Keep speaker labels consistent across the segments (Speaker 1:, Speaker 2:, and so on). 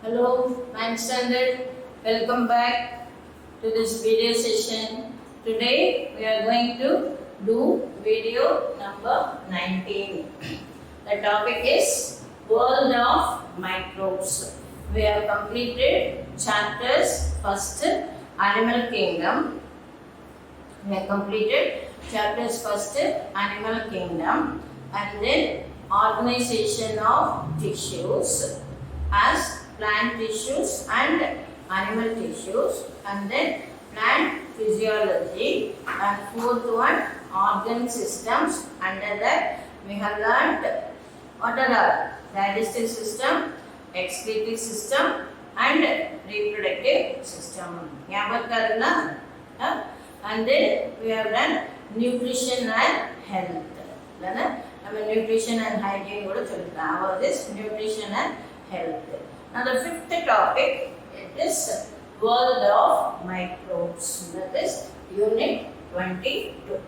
Speaker 1: Hello, 9th standard. Welcome back to this video session. Today we are going to do video number 19. The topic is World of Microbes. We have completed chapters first Animal Kingdom. We have completed chapters first Animal Kingdom and then organization of tissues as plant tissues and animal tissues, and then plant physiology, and fourth one organ systems. Under that we have learnt what are all digestive system, excretive system and reproductive system. And then we have done nutrition and health. Nutrition and hygiene about this nutrition and health. Now the fifth topic, it is World of Microbes. That is Unit 22.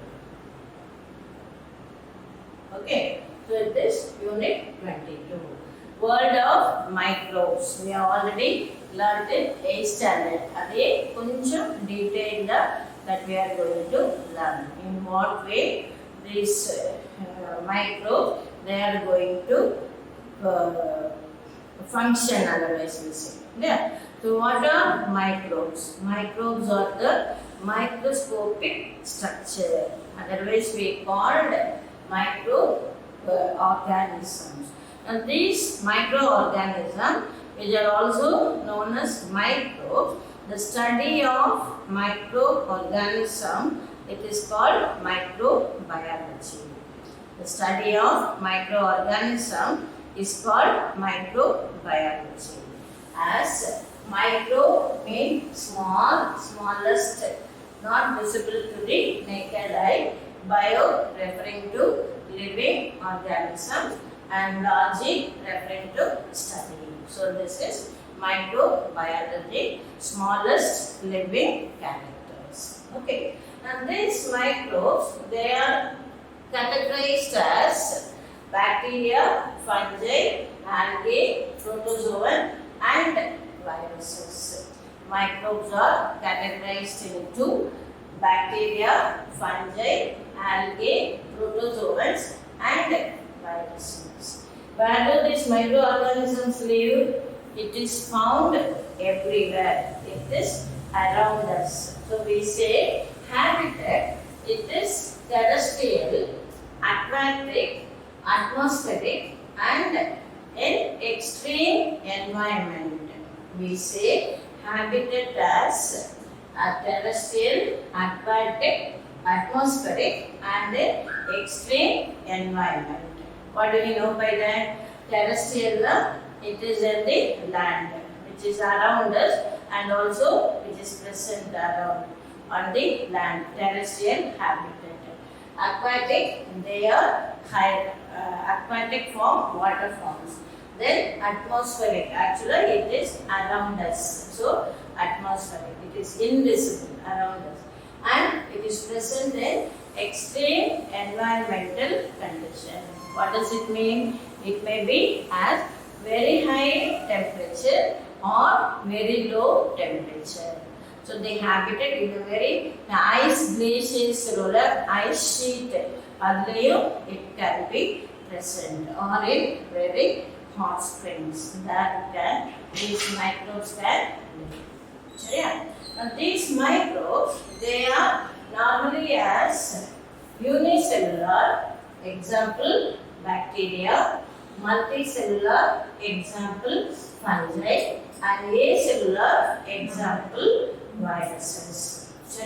Speaker 1: Okay, so it is Unit 22. World of Microbes. We have already learned in 8th standard. Ade koncham detailed that we are going to learn. In what way these microbes they are going to function, otherwise we say. Yeah. So what are microbes? Microbes are the microscopic structure. Otherwise we called microorganisms. And these microorganisms, which are also known as microbes, the study of microorganism, it is called microbiology. The study of microorganism is called microbiology. As micro means small, smallest, not visible to the naked eye. Bio referring to living organism and logic referring to study. So this is microbiology, smallest living characters. Okay. And these microbes, they are categorized as bacteria, fungi, algae, protozoan and viruses. Microbes are categorized into bacteria, fungi, algae, protozoans and viruses. Where do these microorganisms live? It is found everywhere. It is around us. So we say habitat, it is terrestrial, aquatic, atmospheric and in extreme environment. We say habitat as a terrestrial, aquatic, atmospheric and extreme environment. What do we know by that? Terrestrial, it is in the land which is around us and also which is present around on the land, terrestrial habitat. Aquatic, they are aquatic form, water forms. Then atmospheric, actually it is around us. So atmospheric, it is invisible around us. And it is present in extreme environmental condition. What does it mean? It may be at very high temperature or very low temperature. So the habitat in a very ice glaciers roller ice sheet, it can be present, or in very hot springs that these microbes can live. Yeah. Now these microbes, they are normally as unicellular, example bacteria, multicellular, example fungi, and acellular, example viruses. So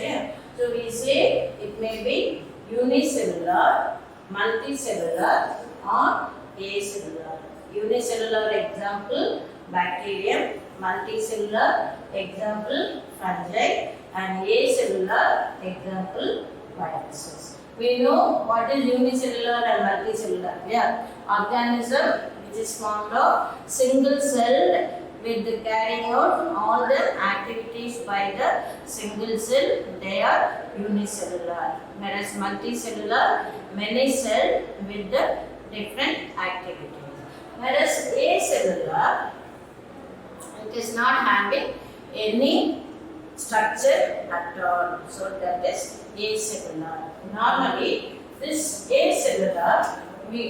Speaker 1: we say it may be unicellular, multicellular or acellular. Unicellular example bacterium, multicellular example fungi and acellular example viruses. We know what is unicellular and multicellular. Yeah, organism which is formed of single celled with the carrying out all the activities by the single cell, they are unicellular. Whereas multicellular, many cell with the different activities. Whereas acellular, it is not having any structure at all. So that is acellular. Normally this acellular we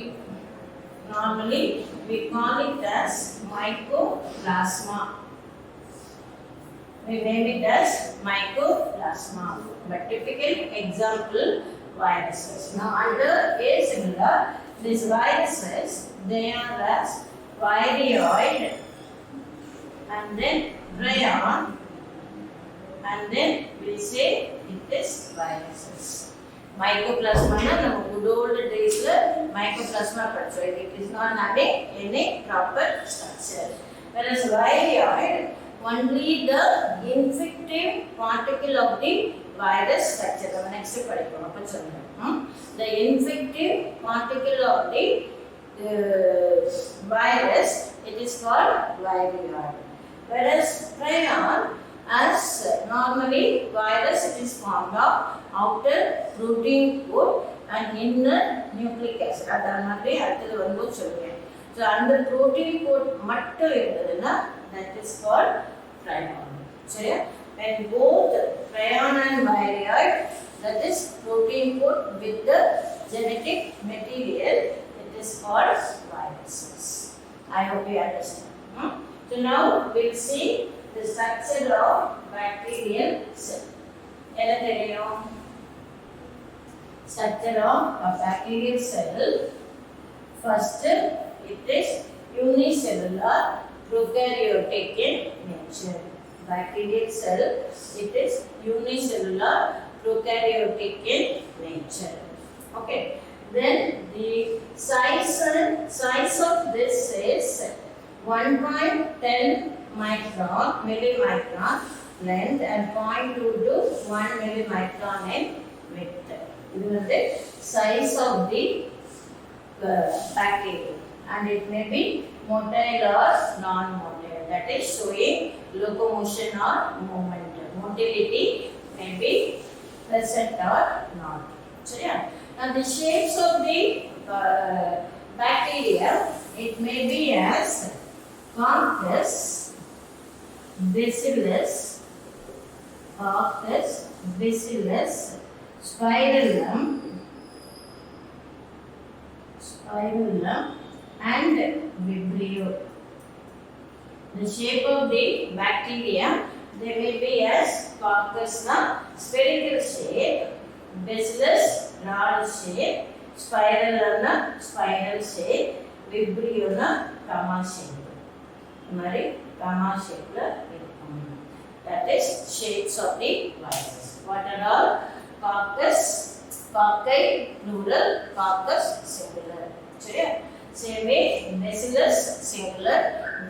Speaker 1: call it as mycoplasma. We name it as mycoplasma. But typical example viruses. Now under acellular, these viruses they are as viroid and then prion and then we say it is viruses. Mycoplasma na நம்ம good old days la mycoplasma படிச்சோம். It is not having any proper structure. Whereas viroid only the infective particle of the virus structure. நம்ம next படிப்போம் அப்ப சொல்றேன். The infective particle of the virus it is called viroid. Whereas prion as normally virus it is formed of outer protein coat and inner nucleic acid. அத மாதிரி அடுத்து வந்து சொல்றேன். So அந்த protein coat மட்டும் இருந்ததுன்னா that is called prion. சரியா? When both prion and viroid that is protein coat with the genetic material it is called viruses. I hope you understand. So now we'll see the structure of bacterial cell. என்ன தெரியும்? Structure of a bacterial cell. First, it is unicellular prokaryotic in nature. Bacterial cell, it is unicellular prokaryotic in nature. Okay. Then the size of this is 1.10 millimicron length and 0.2 to 1 millimicron in width. This is the size of the bacteria and it may be motile or non-motile. That is showing locomotion or movement. Motility may be present or not. So yeah. Now the shapes of the bacteria it may be as Coccus, Bacillus, Spirillum, and Vibrio. The shape of the bacteria they may be as Coccus na spherical shape, Bacillus rod shape, Spirillum na spiral shape, Vibrio na comma shape. Mari comma shape la irukum. That is shapes of the virus. What are all? Coccus, cocci plural, coccus singular. சரியா? Same way Bacillus singular,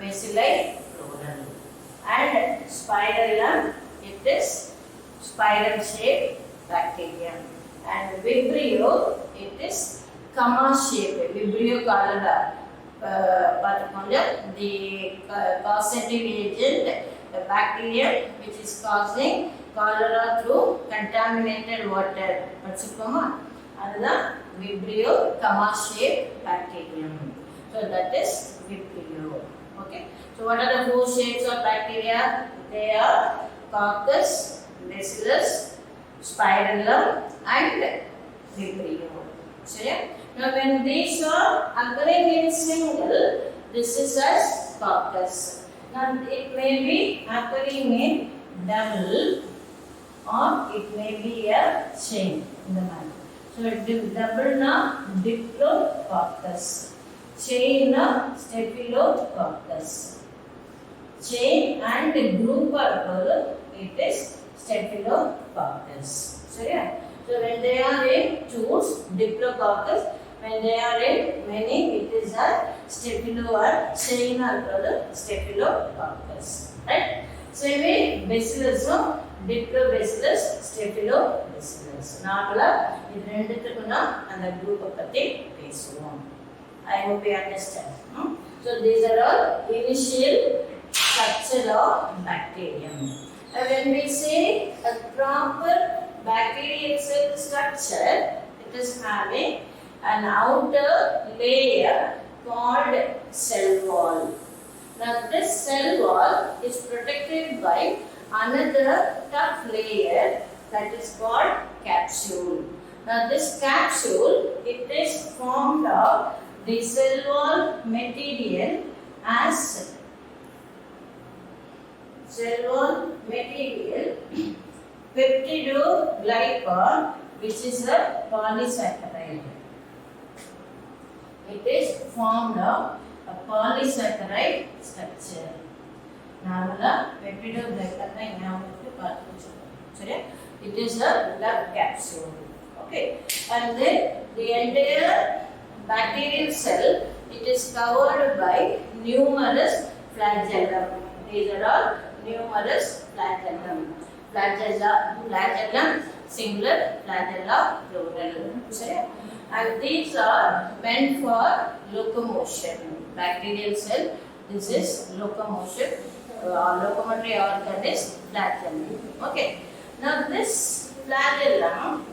Speaker 1: bacilli plural. And Spirillum it is spiral shape bacteria. And Vibrio it is comma shape. Vibrio cholera. The causative agent, the bacteria which is causing cholera through contaminated water. That's Vibrio comma shape bacterium. So that is Vibrio. Okay. So what are the four shapes of bacteria? They are Coccus, Bacillus, Spirillum, and Vibrio. So yeah. Now when these are occurring in single, this is as Coccus. Now it may be occurring in double or it may be a chain in the manner. So double na Diplococcus, chain na Staphylococcus. Chain and group are it is Staphylococcus. So yeah. So when they are in twos, Diplococcus. When they are in many, it is a Staphylo or chain or Staphylococcus. Right? Same way, Bacillus, Diplobacillus, Staphylobacillus. Normally, இது ரெண்டுத்துக்குனா அந்த group பத்தி பேசுவோம். I hope you understand. So these are all initial structure of bacterium. When we say a proper bacterial cell structure, it is having an outer layer called cell wall. Now this cell wall is protected by another tough layer that is called capsule. Now this capsule, it is formed of the cell wall material as peptidoglycan, which is a polysaccharide. It is formed of a polysaccharide structure. Now, peptidoglycan it is a blood capsule. Okay, and then the entire bacterial cell, it is covered by numerous flagellum. These are all numerous flagellum. Flagellum singular, flagella plural. And these are meant for locomotion. Bacterial cell, this is locomotion. Locomotory organ is flagellum. Okay. Now this flagellum,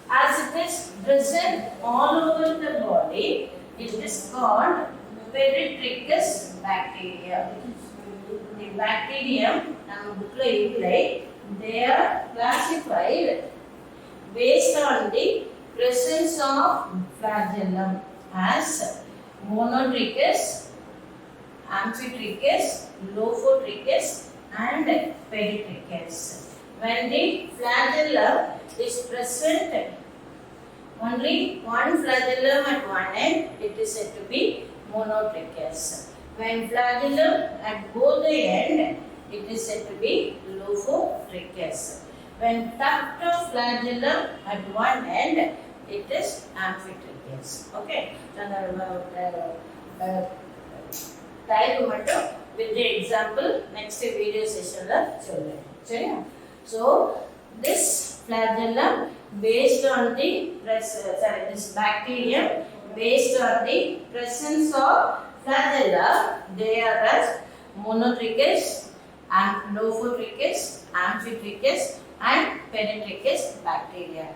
Speaker 1: as it is present all over the body, it is called Peritrichous bacteria. The bacterium, they are classified based on the presence of flagellum as monotrichous, amphitrichous, lophotrichous and peritrichous. When the flagellum is present, only one flagellum at one end, it is said to be monotrichous. When flagellum at both the end, it is said to be lophotrichous. When tuft of flagellum at one end, it is amphitrichous. Okay. With the example, next video session. So, this flagellum based on the this bacterium based on the presence of flagella, they are as monotrichous, lophotrichous, amphitrichous and peritrichous bacteria.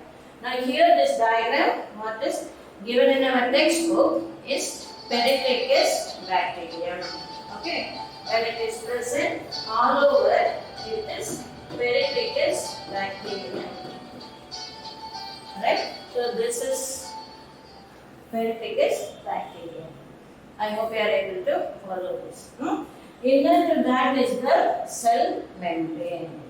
Speaker 1: Now here this diagram, what is given in our textbook is peritrichous bacterium. Okay, when it is present all over, it is peritrichous bacteria. Right? So this is peritrichous bacteria. I hope you are able to follow this. Inner to that is the cell membrane.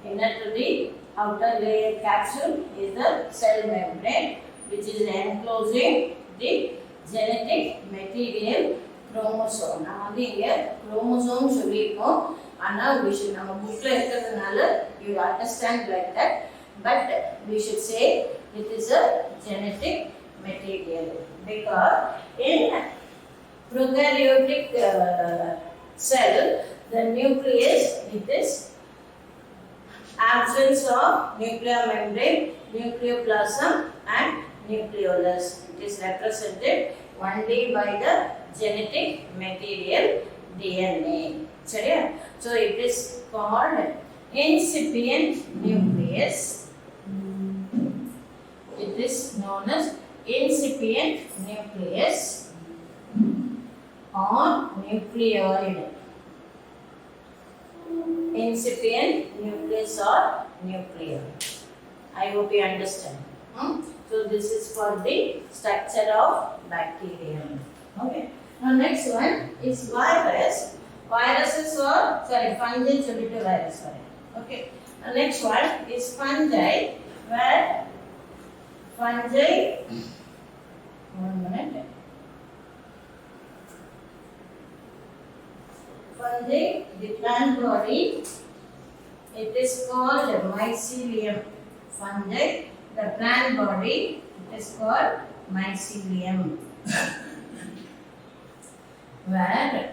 Speaker 1: Inner to the outer layer capsule is the cell membrane, which is enclosing the genetic material chromosome. Now, here chromosome சொல்லிருக்கோம். ஆனா we should நம்ம bookல இருக்கிறதுனால you understand like that, but we should say it is a genetic material because in prokaryotic cell, the nucleus, it is absence of nuclear membrane, nucleoplasm and nucleolus. It is represented only by the genetic material DNA. So it is called incipient nucleus. It is known as incipient nucleus or nucleoid. Incipient nucleus or nucleoid. I hope you understand. So this is for the structure of bacterium. Okay. Now next one is virus. Viruses or fungi virus. Okay. Now next one is fungi, where fungi. 1 minute. Fungi, the plant body, it is called mycelium. Fungi, the plant body, it is called mycelium. Where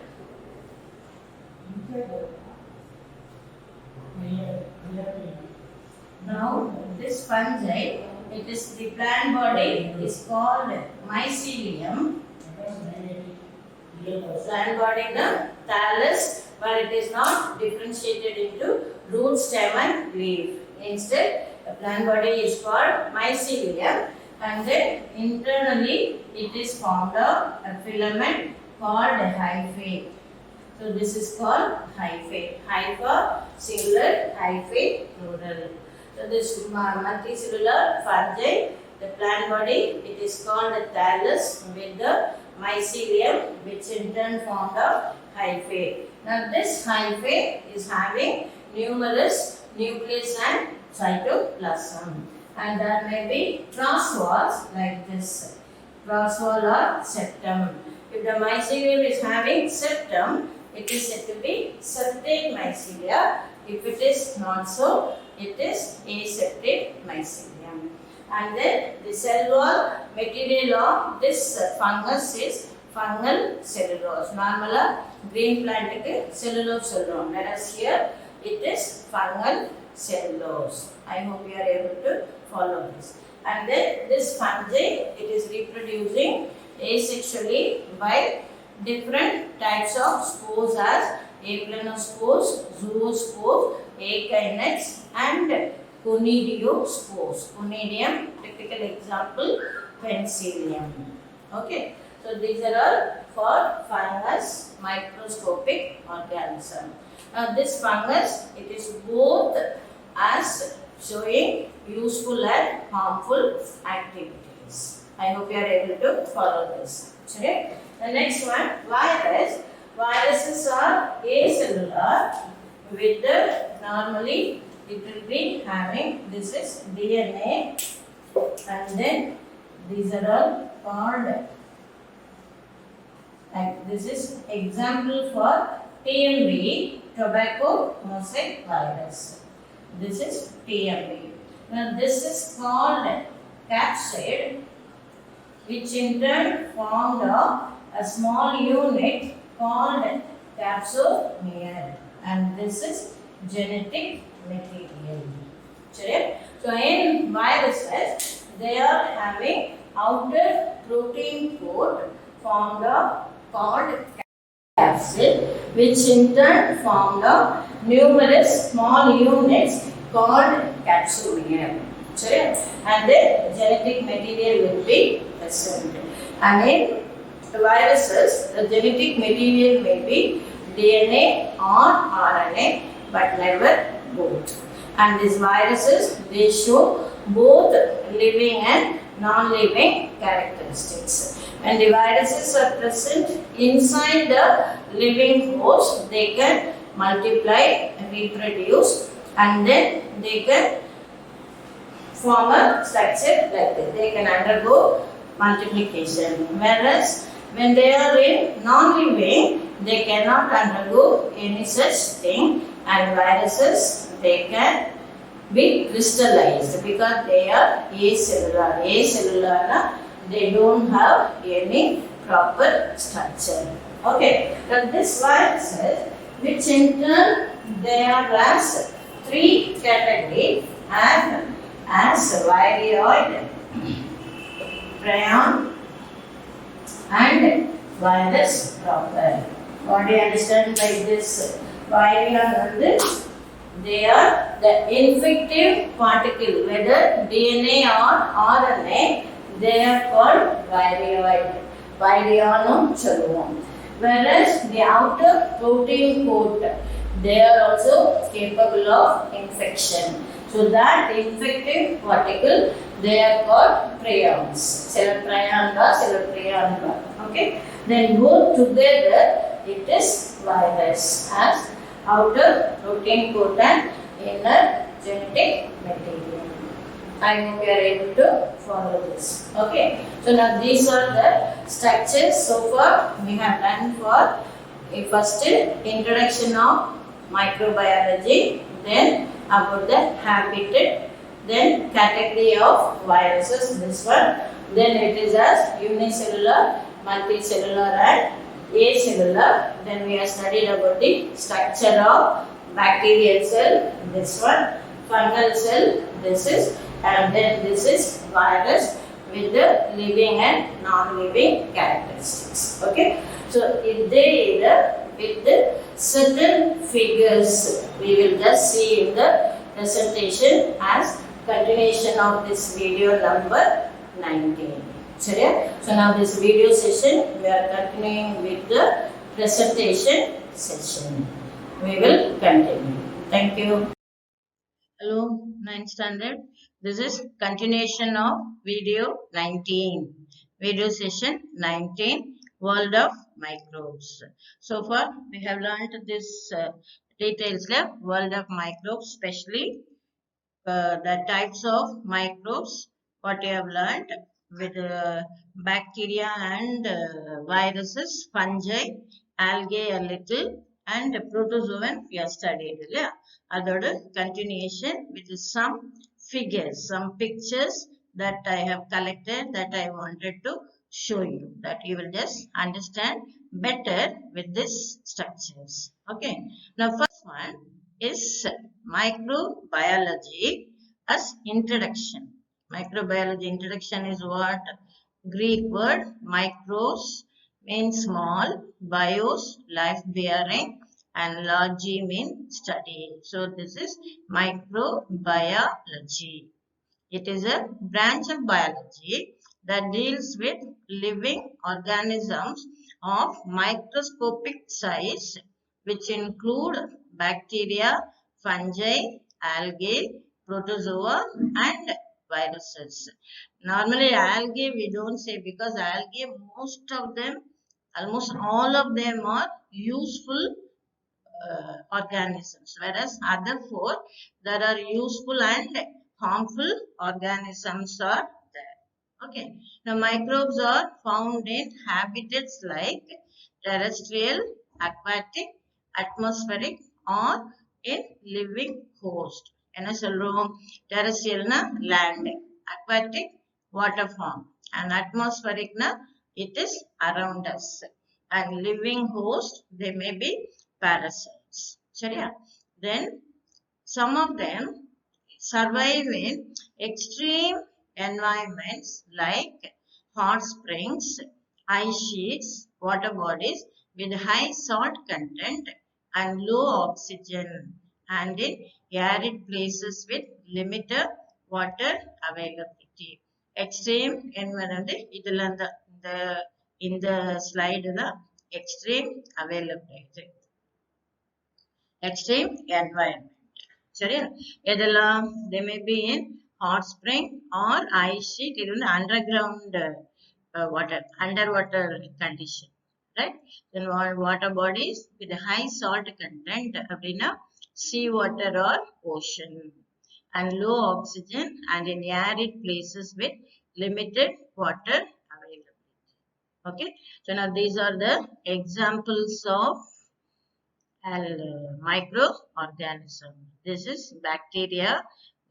Speaker 1: now this fungi, it is the plant body is called mycelium. Plant body the thallus, but it is not differentiated into root, stem and leaf. Instead, the plant body is called mycelium, and then internally it is formed of a filament called a hyphae. So this is called hyphae. Hy for singular, hyphae plural. So this multicellular fungi, the plant body, it is called a thallus with the mycelium, which in turn formed a hyphae. Now this hyphae is having numerous nucleus and cytoplasm, and there may be crosswalls like this, crosswall or septum. If the mycelium is having septum, it is said to be septate mycelia. If it is not so, it is aseptate mycelium. And then the cell wall material of this fungus is fungal cellulose. Normally, green plant cellulose solluvom, whereas here it is fungal cellulose. I hope you are able to follow this. And then this fungi, it is reproducing asexually by different types of spores as aplanospores, zoospores, akinets and conidiospores. Conidium, typical example, penicillium. Okay, so these are all for fungus microscopic organism. Now this fungus, it is both as showing useful and harmful activities. I hope you are able to follow this. Okay. The next one, virus. Viruses are acellular with the normally it will be having, this is DNA, and then these are all called, like this is example for TMV, tobacco mosaic virus. This is TMV. Now this is called capsid, which in turn formed a small unit called capsomere, and this is genetic material. So in viruses, they are having outer protein coat formed called capsid, which in turn formed numerous small units called capsomere. And the genetic material will be present. And in viruses, the genetic material may be DNA or RNA, but never both. And these viruses, they show both living and non-living characteristics. When the viruses are present inside the living host, they can multiply, reproduce, and then they can form a structure like this. They can undergo multiplication. Whereas when they are in non-living, they cannot undergo any such thing, and viruses, they can be crystallized because they are acellular. Acellular, they don't have any proper structure. Okay, now this viruses, which in turn they are as three categories as viroid, prion and virus proper. What do you understand by this? Virion, they are the infective particle, whether DNA or RNA, they are called viroid. Virionum chelluum. Whereas the outer protein coat, they are also capable of infection. So that infective particle, they are called prions. Cell prion, cell prion. Okay. Then both together, it is virus as outer protein coat and inner genetic material. I hope you are able to follow this. Okay. So now these are the structures so far we have done for a first introduction of microbiology, then about the habitat, then category of viruses, this one, then it is as unicellular, multicellular and acellular. Then we have studied about the structure of bacterial cell, this one, fungal cell, this is, and then this is virus with the living and non-living characteristics. Okay, so if they with the certain figures, we will just see in the presentation as continuation of this video number 19. So now this video session we are continuing with the presentation session. We will continue. Thank you. Hello, 9th standard. This is continuation of video 19. Video session 19, World of Microbes. So far, we have learned this details of World of Microbes, especially the types of microbes, what you have learned with bacteria and viruses, fungi, algae a little, and protozoan we have studied. Yeah? Other continuation with some figures, some pictures that I have collected that I wanted to show you, that you will just understand better with these structures. Okay. Now first one is microbiology as introduction. Microbiology introduction is what? Greek word micros means small, bios life bearing, and logy means study. So this is microbiology. It is a branch of biology that deals with living organisms of microscopic size, which include bacteria, fungi, algae, protozoa, and viruses. Normally, algae we don't say, because algae, most of them, almost all of them are useful organisms, whereas other four, there are useful and harmful organisms are there. Okay. Now microbes are found in habitats like terrestrial, aquatic, atmospheric, or in living host. என்ன சொல்றோம்? Terrestrial na land, aquatic water form, and atmospheric na it is around us, and living host they may be parasites. சரியா? Then some of them survive in extreme environments like hot springs, ice sheets, water bodies with high salt content and low oxygen, and in arid places with limited water availability. Extreme environment, இதெல்லாம் இந்த slide தான் extreme availability. Extreme environment. சரியா? எதெல்லாம்? They may be in hot spring or ice sheet. இது வந்து underground water, underwater condition. Right? Then water bodies with high salt content அப்படின்னா sea water or ocean, and low oxygen, and in arid places with limited water availability. Okay. So now these are the examples of microorganism. This is bacteria,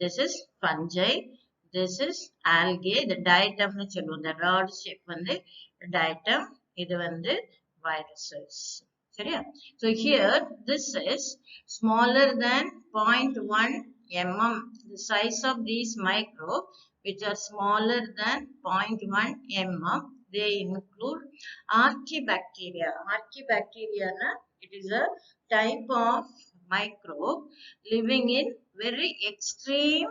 Speaker 1: this is fungi, this is algae. The diatom nu solluvom, the rod shape vandu diatom, idu vandu viruses. சரியா? So here this is smaller than 0.1 mm. The size of these microbes which are smaller than 0.1 mm, they include Archaebacteria. Archaebacteria na, it is a type of microbe living in very extreme,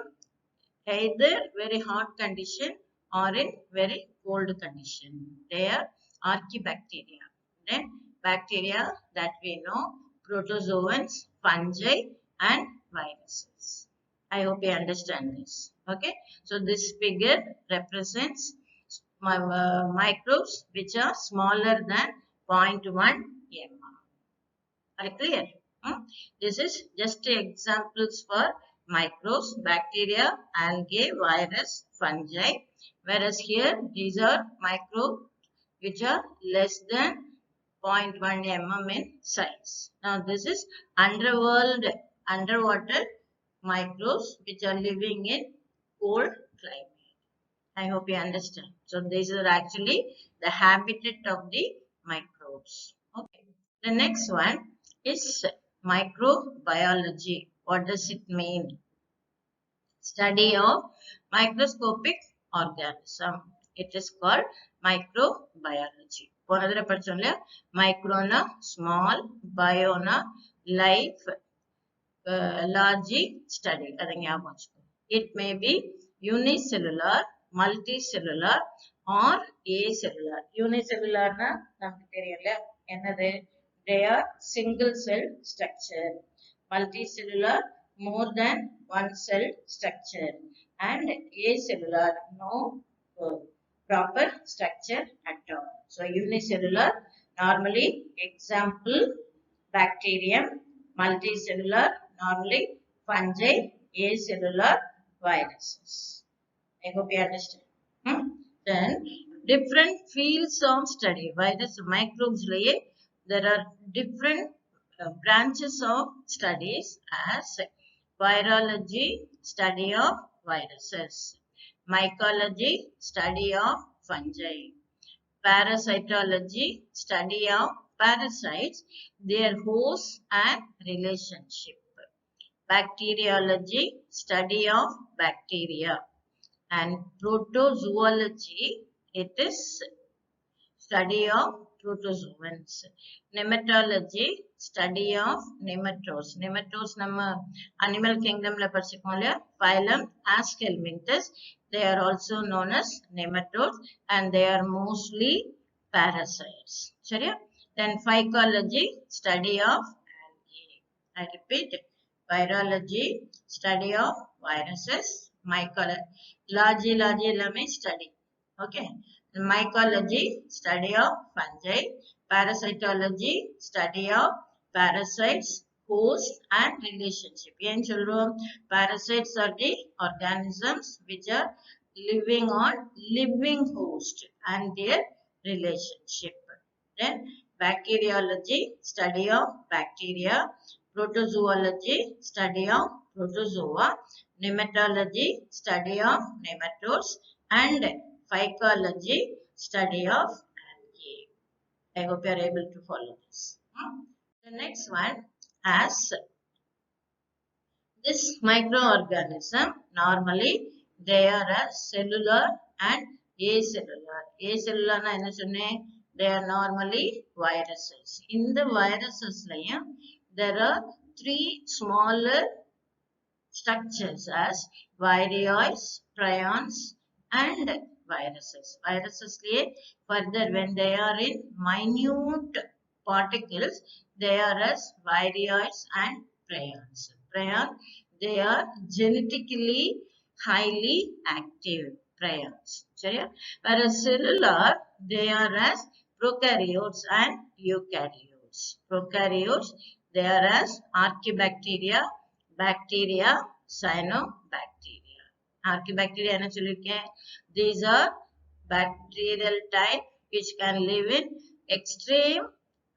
Speaker 1: either very hot condition or in very cold condition. They are Archaebacteria. Then bacteria that we know, protozoans, fungi, and viruses. I hope you understand this. Okay. So this figure represents microbes which are smaller than 0.1 mm. Are you clear? This is just examples for microbes, bacteria, algae, virus, fungi. Whereas here these are microbes which are less than 0.1 mm in size. Now this is underwater microbes which are living in cold climate. I hope you understand. So these are actually the habitat of the microbes. Okay. The next one is microbiology. What does it mean? Study of microscopic organism. It is called microbiology. போனதுல படிச்சோம் இல்லையா? Microna small, biona life, logy study. அதை ஞாபகம் வச்சுக்கோ. It may be unicellular, multicellular, or acellular. Unicellular na நமக்கு தெரியல. என்னது? they are single cell structure. Multicellular, more than one cell structure. And acellular, no proper structure at all. So unicellular, normally example bacterium, multicellular, normally fungi, acellular, viruses. I hope you understand. Then different fields of study. Virus microbes there are different branches of studies as virology, study of viruses, mycology, study of fungi, parasitology, study of parasites, their host and relationship, bacteriology, study of bacteria, and protozoology, it is study of protozoans. Nematology, study of nematodes. Nematodes நம்ம animal kingdomல படிச்சிருக்கோம் இல்லையா? Phylum Aschelminthus. They are also known as nematodes and they are mostly parasites. சரியா? Then phycology, study of algae. I repeat, virology, study of viruses, mycology, எல்லாமே study. Okay. Mycology, study of fungi, parasitology, study of parasites, host and relationship. ஏன் சொல்றோம்? Parasites are the organisms which are living on living host and their relationship. Then bacteriology, study of bacteria, protozoology, study of protozoa, nematology, study of nematodes, and phycology, study of algae. I hope you are able to follow this. The next one, as this microorganism, normally they are a cellular and acellular. Acellular na enna sonne? They are normally viruses. In the viruses there are three smaller structures as virions, prions, and viruses. Viruses further when they are in minute particles, they are as virions and prions. Prion, they are genetically highly active prions. Whereas cellular, they are as prokaryotes and eukaryotes. Prokaryotes, they are as archaebacteria, bacteria, cyanobacteria. Archaebacteria என்ன சொல்லிருக்கேன்? These are bacterial type which can live in extreme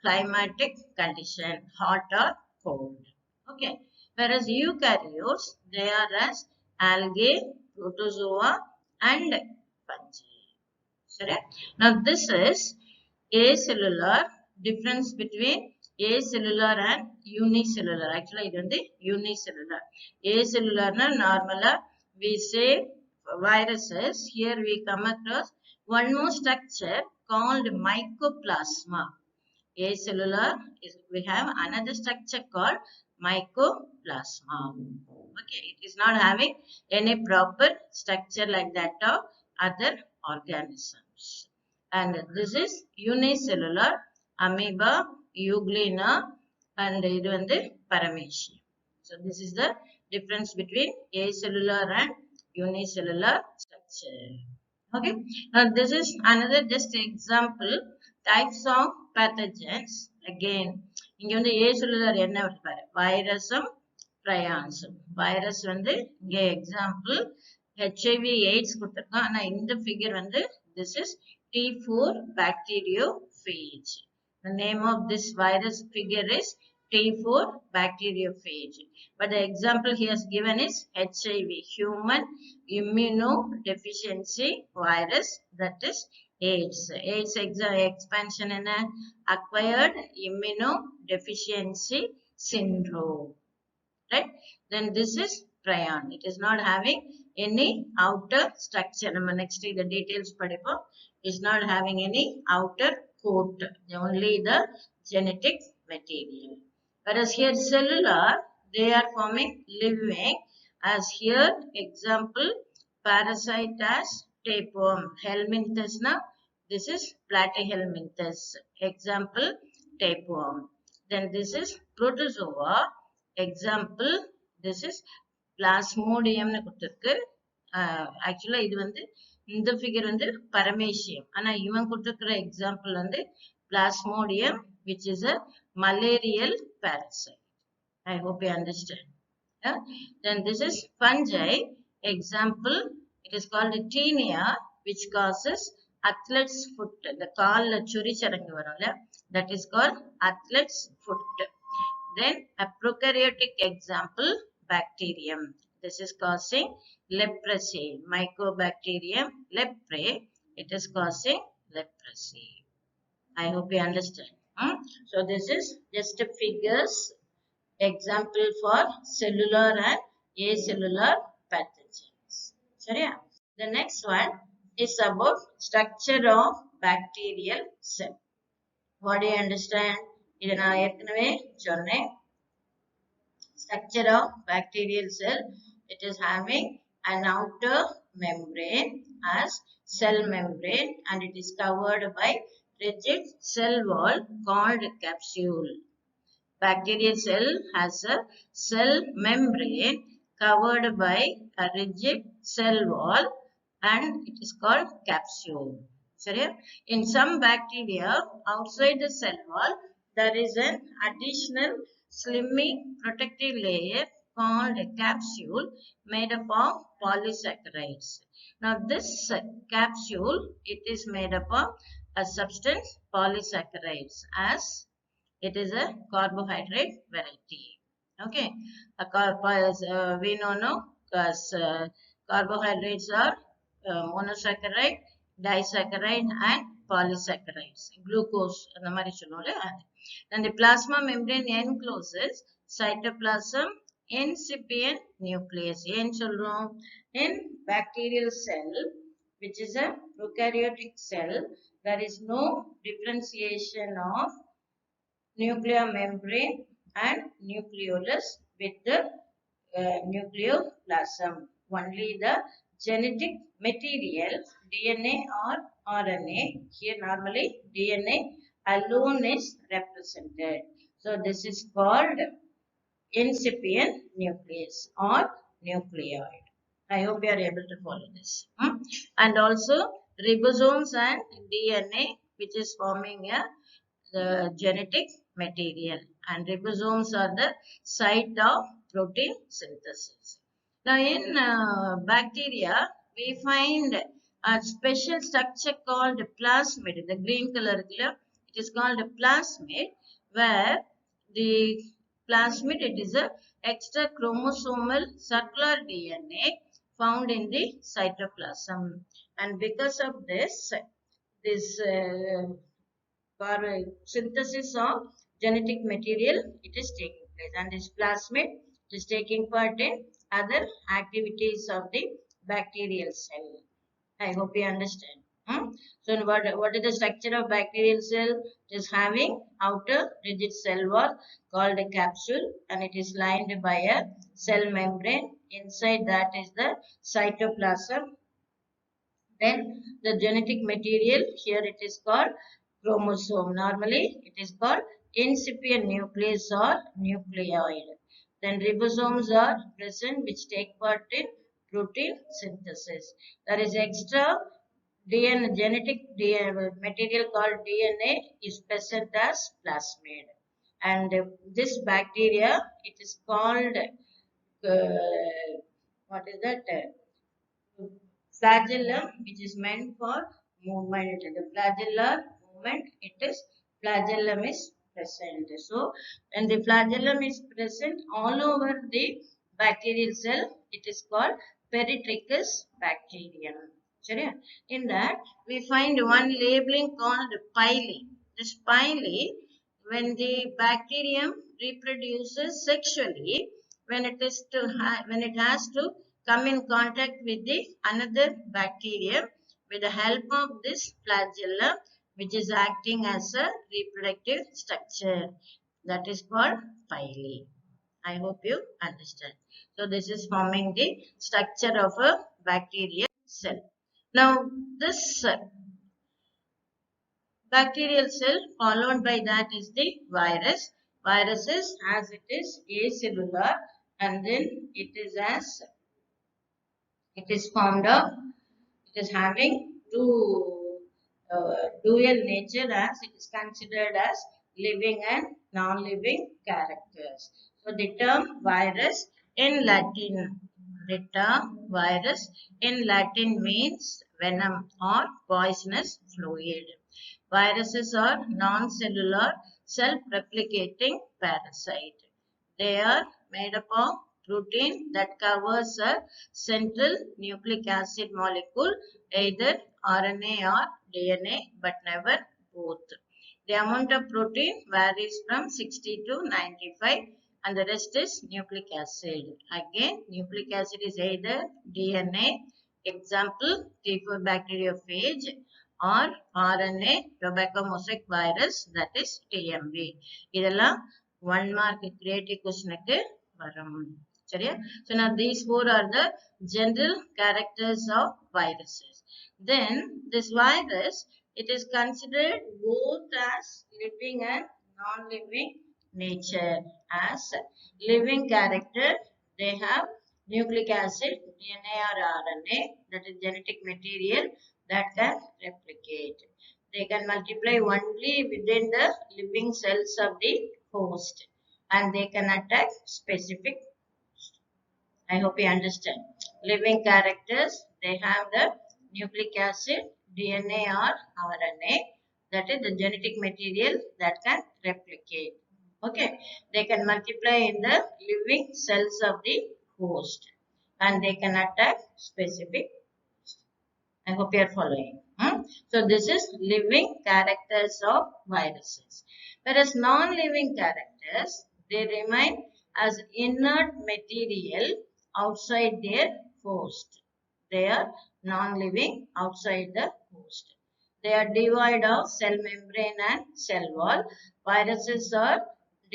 Speaker 1: climatic condition, hot or cold. Okay. Whereas eukaryotes, they are as algae, protozoa, and fungi. Now this is acellular, difference between acellular and unicellular. Actually, it is unicellular. Acellular na normally we say viruses. Here we come across one more structure called mycoplasma. Acellular is we have another structure called mycoplasma. Okay, it is not having any proper structure like that of other organisms. And this is unicellular, amoeba, euglena, and இது வந்து paramecium. So this is the difference between acellular and unicellular structure. Okay, now this is another just example types of pathogens. Again, இங்க வந்து acellular என்ன வருது பாரு, வைரஸும் prionsum. Virus வந்து இங்க example HIV AIDS கொடுத்திருக்கோம். ஆனா இந்த ஃபிகர் வந்து this is T4 bacteriophage. The name of this virus figure is T4 bacteriophage. But the example he has given is HIV, human immunodeficiency virus, that is AIDS. AIDS expansion in an acquired immunodeficiency syndrome. Right? Then this is prion. It is not having any outer structure. Next the details padipom. Is not having any outer coat. Only the genetic material. Whereas here cellular, they are forming living. As here example parasite as tapeworm. Helminthus na. This is platyhelminthus. Example tapeworm. Then this is protozoa. Example, this is plasmodium னு கொடுத்திருக்கு. ஆக்சுவலா இது வந்து இந்த figure வந்து paramecium. ஆனா இவன் கொடுத்திருக்கிற எக்ஸாம்பிள் வந்து plasmodium, which is a malarial parasite. I hope you understand. Yeah? Then this is fungi. Example, it is called tinea, which causes athlete's foot. The கால்ல சொறி சரங்கு வரும்ல, that is called athlete's foot. Then a prokaryotic example, bacterium. This is causing leprosy. Mycobacterium leprae, it is causing leprosy. I hope you understand. So this is just a figures example for cellular and acellular pathogens. Sorry. The next one is about structure of bacterial cell. What do you understand? இதை நான் ஏற்கனவே சொன்னேன். Structure of bacterial cell, it is having an outer membrane as cell membrane, and it is covered by rigid cell wall called capsule. Bacterial cell has a cell membrane covered by a rigid cell wall, and it is called capsule. Sorry? In some bacteria outside the cell wall, there is an additional slimy protective layer called a capsule made up of polysaccharides. Now this capsule, it is made up of a substance polysaccharides, as it is a carbohydrate variety. Okay, we know carbohydrates are monosaccharide, disaccharide, and polysaccharides. Glucose அந்த மாதிரி சொல்லுவோம்ல அது. Then the plasma membrane encloses cytoplasm, incipient nucleus. ஏன் சொல்றோம்? In bacterial cell, which is a prokaryotic cell, there is no differentiation of nuclear membrane and nucleolus with the nucleoplasm. Only the genetic material, DNA or RNA, here normally DNA alone is represented. So this is called incipient nucleus or nucleoid. I hope you are able to follow this. And also ribosomes and DNA, which is forming the genetic material, and ribosomes are the site of protein synthesis. Now in bacteria, we find a special structure called plasmid. The green color, it is called a plasmid, where the plasmid, it is a extra chromosomal circular DNA found in the cytoplasm, and because of this for synthesis of genetic material, it is taking place, and this plasmid is taking part in other activities of the bacterial cell. I hope you understand. So what is the structure of bacterial cell? It is having outer rigid cell wall called a capsule, and it is lined by a cell membrane. Inside that is the cytoplasm. Then the genetic material, here it is called chromosome. Normally it is called incipient nucleus or nucleoid. Then ribosomes are present, which take part in protein synthesis. There is extra DNA, genetic material called DNA is present as plasmid. And this bacteria, it is called what is that? Flagellum, which is meant for movement. The flagellar movement, it is flagellum is present. So when the flagellum is present all over the bacterial cell, it is called peritrichous bacterium. In that we find one labeling called pili. This pili, when the bacterium reproduces sexually, when it has to come in contact with the another bacterium, with the help of this flagellum, which is acting as a reproductive structure, that is called pili. I hope you understand. So this is forming the structure of a bacterial cell. Now this bacterial cell, followed by that is the virus. Viruses, as it is acellular, and then it is formed of, it is having dual nature, as it is considered as living and non-living characters. So the term virus in Latin, the term virus in Latin means venom or poisonous fluid. Viruses are non-cellular, self-replicating parasite. They are made up of protein that covers a central nucleic acid molecule, either RNA or DNA, but never both. The amount of protein varies from 60 to 95, and the rest is nucleic acid. Again, nucleic acid is either DNA, example T4 bacteriophage, or RNA tobacco mosaic virus, that is TMV. இதெல்லாம் 1 mark creative question வரும். சரியா? So now these four are the general characters of viruses. Then this virus, it is considered both as living and non-living nature. As living character, they have nucleic acid, DNA or RNA, that is genetic material that can replicate. They can multiply only within the living cells of the host, and they can attack specific. I hope you understand. Living characters, they have the nucleic acid, DNA or RNA, that is the genetic material that can replicate. Okay, they can multiply in the living cells of the host, and they can attack specific. I hope you are following. So this is living characters of viruses. Whereas non-living characters, they remain as inert material outside their host. They are non-living outside the host. They are devoid of cell membrane and cell wall. Viruses are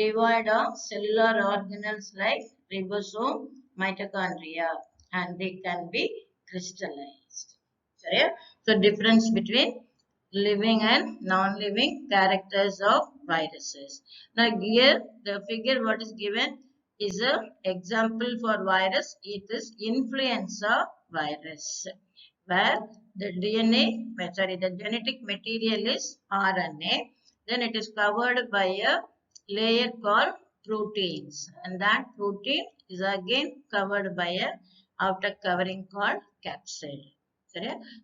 Speaker 1: devoid of cellular organelles like ribosome, mitochondria, and they can be crystallized. So difference between living and non-living characters of viruses. Now here the figure what is given is a example for virus. It is influenza virus, where the the genetic material is RNA. Then it is covered by a layer called proteins, and that protein is again covered by a outer covering called capsid.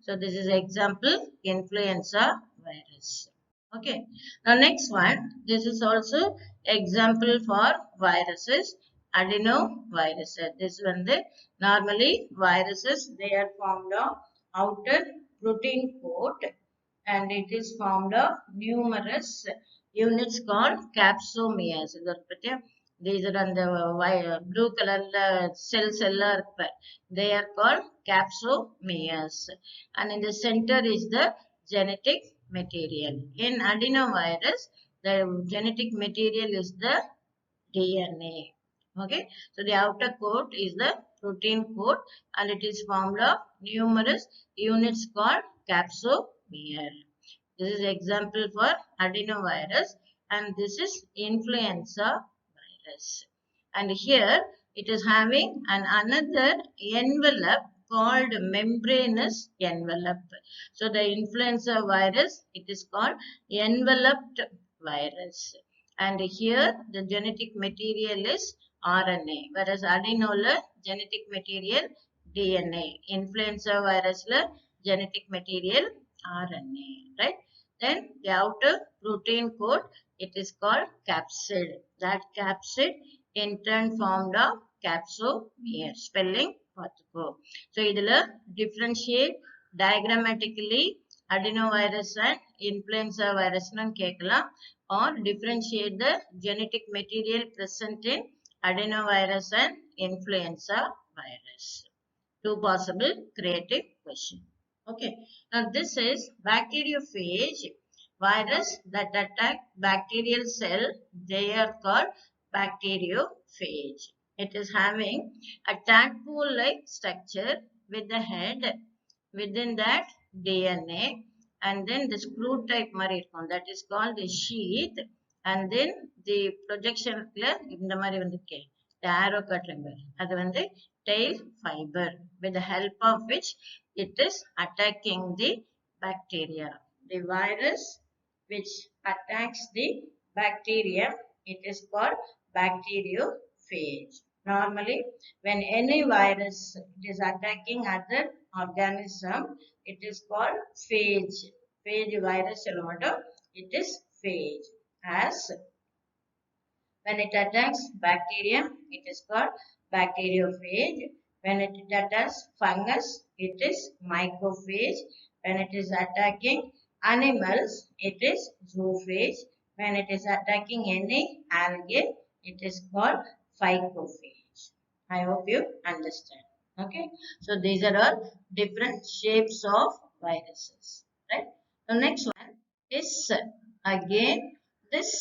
Speaker 1: So this is example influenza virus. Okay. Now next one, this is also example for viruses, adenoviruses. This one, the normally viruses, they are formed of outer protein coat, and it is formed of numerous units called capsomeres. These are on the blue color cells. They are called capsomeres. And in the center is the genetic material. In adenovirus, the genetic material is the DNA. Okay, so the outer coat is the protein coat, and it is formed of numerous units called capsomere. This is example for adenovirus, and this is influenza virus. And here it is having another envelope called membranous envelope. So the influenza virus, it is called enveloped virus. And here the genetic material is RNA, whereas adenola genetic material DNA. Influenza virus genetic material RNA, right? Then the outer protein coat, it is called capsid. That capsid in turn formed of capsomere. Spelling பார்த்துக்கோ. So இதில differentiate diagrammatically adenovirus and influenza virus கேட்கலாம், or differentiate the genetic material present in adenovirus and influenza virus. Two possible creative questions. Okay. Now this is bacteriophage virus that attack bacterial cell. They are called bacteriophage. It is having a tadpole-like structure with the head, within that DNA, and then the screw type that is called the sheath, and then the projection இந்த மாதிரி வந்துருக்கு the arrow cutting அது வந்து tail fiber with the help of which it is attacking the bacteria. The virus which attacks the bacteria, it is called bacteriophage. Normally, when any virus is attacking other organism, it is called phage. Phage virus, it is phage. As when it attacks bacteria, it is called bacteriophage. When it attacks fungus, it is mycophage. When it is attacking animals, it is zoophage. When it is attacking any algae, it is called phycophage. I hope you understand. Okay. So these are all different shapes of viruses. Right. The next one is again this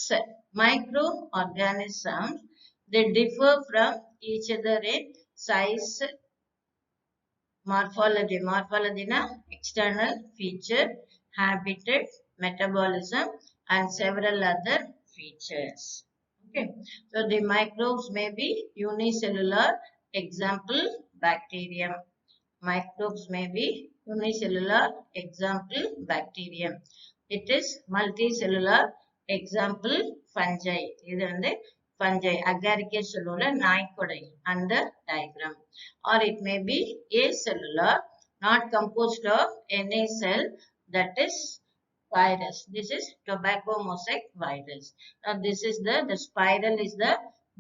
Speaker 1: microorganisms. They differ from each other in size, morphology. Morphology na external feature, habitat, metabolism, and several other features. Okay. So the microbes may be unicellular. Example, bacterium. Microbes may be unicellular. Example, bacterium. It is multicellular. Example, fungi. இது வந்து fungi. Agaricus சொல்லுவோம்ல நாய்க்கொடை அந்த diagram. Or it may be acellular, not composed of any cell, that is virus. This is tobacco mosaic virus. Now this is the spiral is the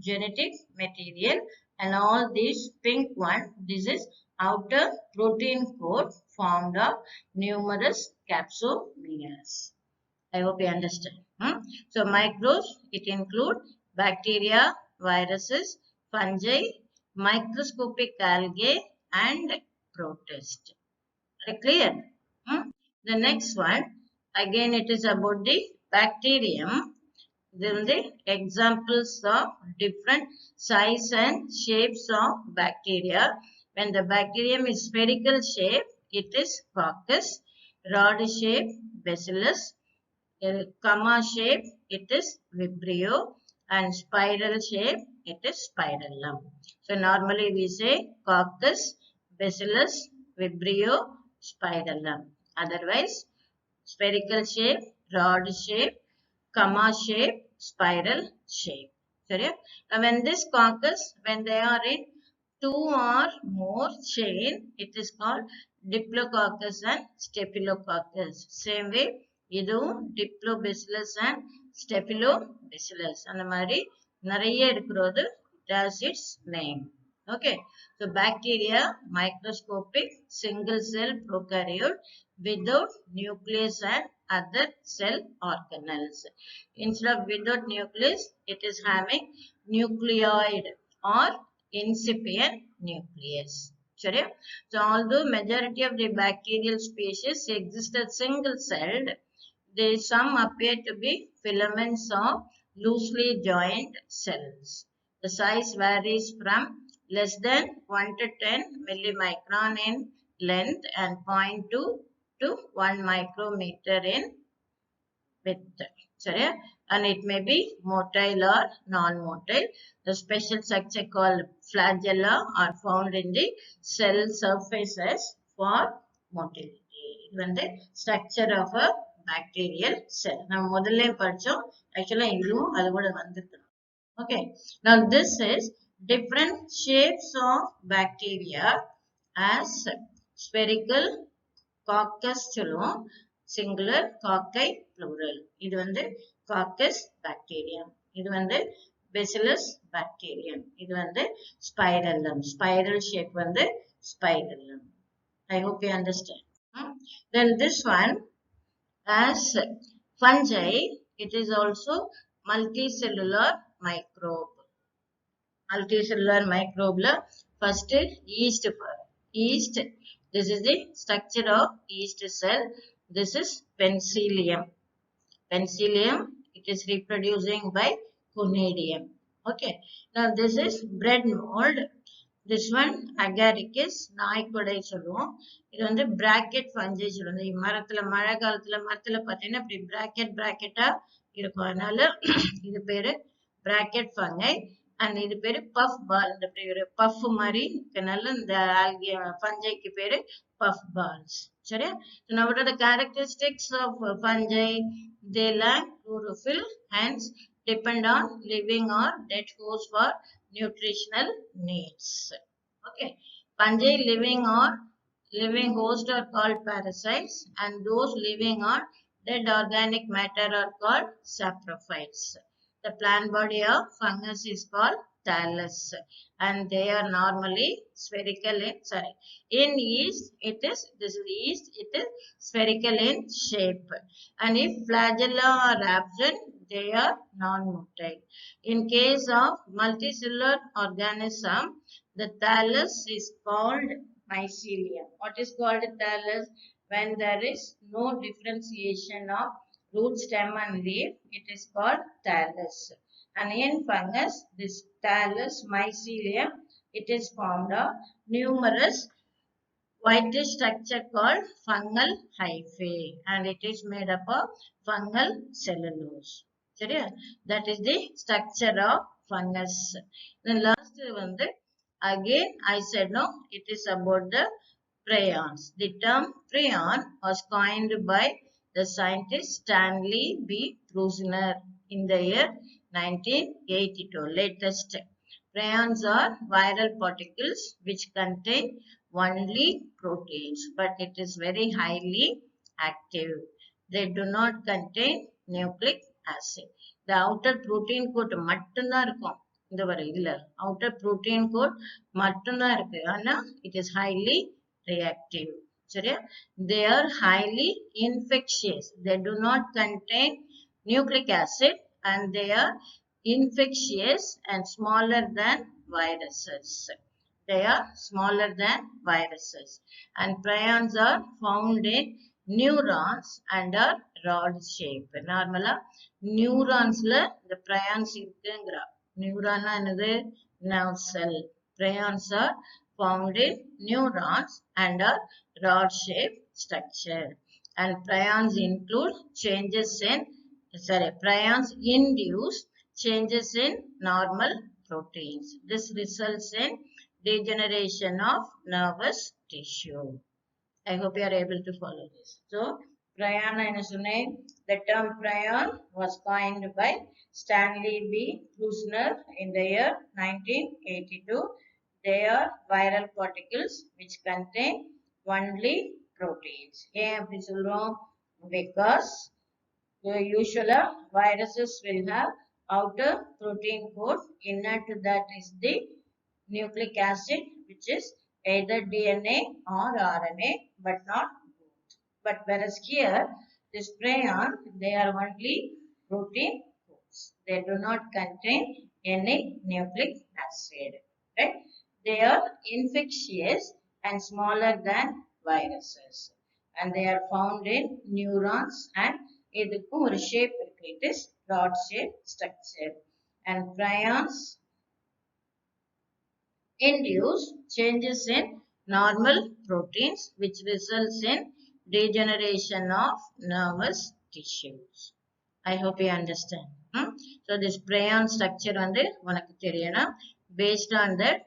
Speaker 1: genetic material, and all these pink one, this is outer protein coat formed of numerous capsomeres. I hope you understand. So microbes, it include bacteria, viruses, fungi, microscopic algae, and protists. Clear? The next one, again it is about the bacterium. Then the examples of different size and shapes of bacteria. When the bacterium is spherical shape, it is coccus. Rod shape, bacillus. Comma shape, it is vibrio. And spiral shape, it is spirillum. So normally we say coccus, bacillus, vibrio, spirillum. Otherwise, spherical shape, rod shape, comma shape, spiral shape. Sorry. Now when this coccus, when they are in two or more chain, it is called diplococcus and staphylococcus. Same way, இதுவும் diplobacillus and staphylococcus. அந்த மாதிரி நிறைய இருக்கிறது, it has its name. Okay. So bacteria, microscopic, single cell prokaryote without nucleus and other cell organelles. Instead of without nucleus, it is having nucleoid or incipient nucleus. Sorry. So although majority of the bacterial species exist as single celled, some appear to be filaments of loosely joined cells. The size varies from less than 1 to 10 millimicron in length and 0.2 to 1 micrometer in width. Sorry. And it may be motile or non-motile. The special structure called flagella are found in the cell surfaces for motility. It is the structure of a bacterial cell. Now, முதல்ல படிச்சோம். Actually, இதுவும் அது கூட வந்திருக்கு. Okay. Now, this is different shapes of bacteria as spherical, coccus சொல்லுவோம். Singular, cocci, plural. இது வந்து coccus bacterium. இது வந்து bacillus bacterium. இது வந்து spirillum. Spiral shape வந்து spirillum. I hope you understand. Then this one, as fungi, it is also multicellular microbe. Multicellular microbe la first yeast. Yeast, this is the structure of yeast cell. This is penicillium. Penicillium, it is reproducing by conidium. Okay. Now this is bread mold. This one agaricus, நாய்க்கொடை சொல்லுவோம். இது வந்து bracket fungi சொல்லுவோம். மரத்துல மழை காலத்துல மரத்துல பார்த்தீங்கன்னா இப்படி bracket bracket இருக்கும். அதனால இது பேரு bracket fungi and இது பேரு puff ball. இந்த பேரு puff மாதிரி இருக்கனால இந்த algae fungiக்கு பேரு puff balls. சரியா? So now what are the characteristics of fungi? They lack chlorophyll, hence depend on living or dead host for nutritional needs. Okay. Fungi living host are called parasites, and those living on dead organic matter are called saprophytes. The plant body of fungus is called thallus, and they are normally spherical in yeast. This is yeast. It is spherical in shape, and if flagella are absent, they are non-motile. In case of multicellular organism, the thallus is called mycelium. What is called thallus? When there is no differentiation of root, stem and leaf, it is called thallus. And in fungus, this thallus mycelium, it is formed of numerous whitish structure called fungal hyphae, and it is made up of fungal cellulose. சரியா? That is the structure of fungus. Then last வந்து again I said no, it is about the prions. The term prion was coined by the scientist Stanley B. Prusiner in the year 1982. Latest prions are viral particles which contain only proteins, but it is very highly active. They do not contain nucleic acid. The outer protein coat மட்டும்தான் இருக்கும். இந்த வரை இல்ல outer protein coat மட்டும்தான் இருக்கு. ஆனா it is highly reactive. சரியா? They are highly infectious. They do not contain nucleic acid and they are infectious and smaller than viruses. They are smaller than viruses. And prions are found in neurons and are rod shape. Normally, neurons the prions இருக்குங்கறா. Neuron என்னது? Nerve cell. Prions are found in neurons and are rod shaped structure. And prions include prions induce changes in normal proteins. This results in degeneration of nervous tissue. I hope you are able to follow this. So, prion the term prion was coined by Stanley B. Prusiner in the year 1982. They are viral particles which contain only proteins. Because usually viruses will have outer protein coat. Inner to that is the nucleic acid, which is either DNA or RNA, but not both. But whereas here, this prion, they are only protein coats. They do not contain any nucleic acid. Right? They are infectious and smaller than viruses. And they are found in neurons and இதுக்கும் ஒரு shape இருக்கு. It is rod shape structure. And prions induce changes in normal proteins which results in degeneration of nervous tissues. I hope you understand. So this prion structure வந்து உனக்கு தெரியணும். Based on that,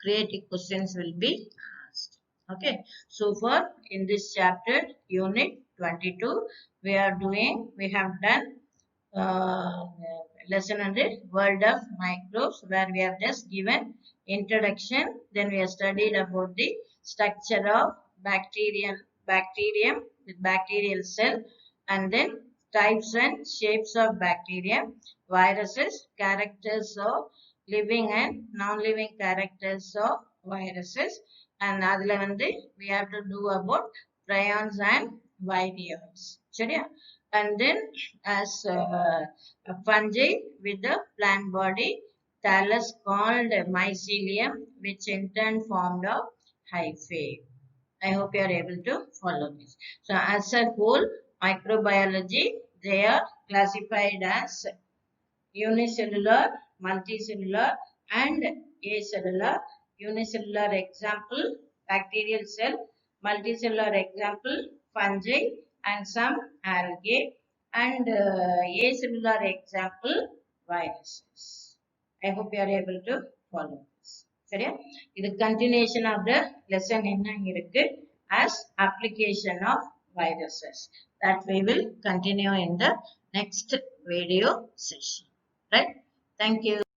Speaker 1: creative questions will be asked. Okay. So far in this chapter, unit 22, we have done lesson on the world of microbes, where we have just given introduction. Then we have studied about the structure of bacterium, with bacterial cell, and then types and shapes of bacteria, viruses, characters of living and non-living characters of viruses, and adla we have to do about prions and virions. சரியா? And then as fungi with the plant body, thallus called mycelium, which in turn formed of hyphae. I hope you are able to follow this. So as a whole, microbiology, they are classified as unicellular, multicellular and acellular. Unicellular example, bacterial cell. Multicellular example, fungi and some algae. and acellular example viruses. I hope you are able to follow this. சரியா? இது continuation of the lesson என்ன இருக்கு as application of viruses. That we will continue in the next video session. Right? Thank you.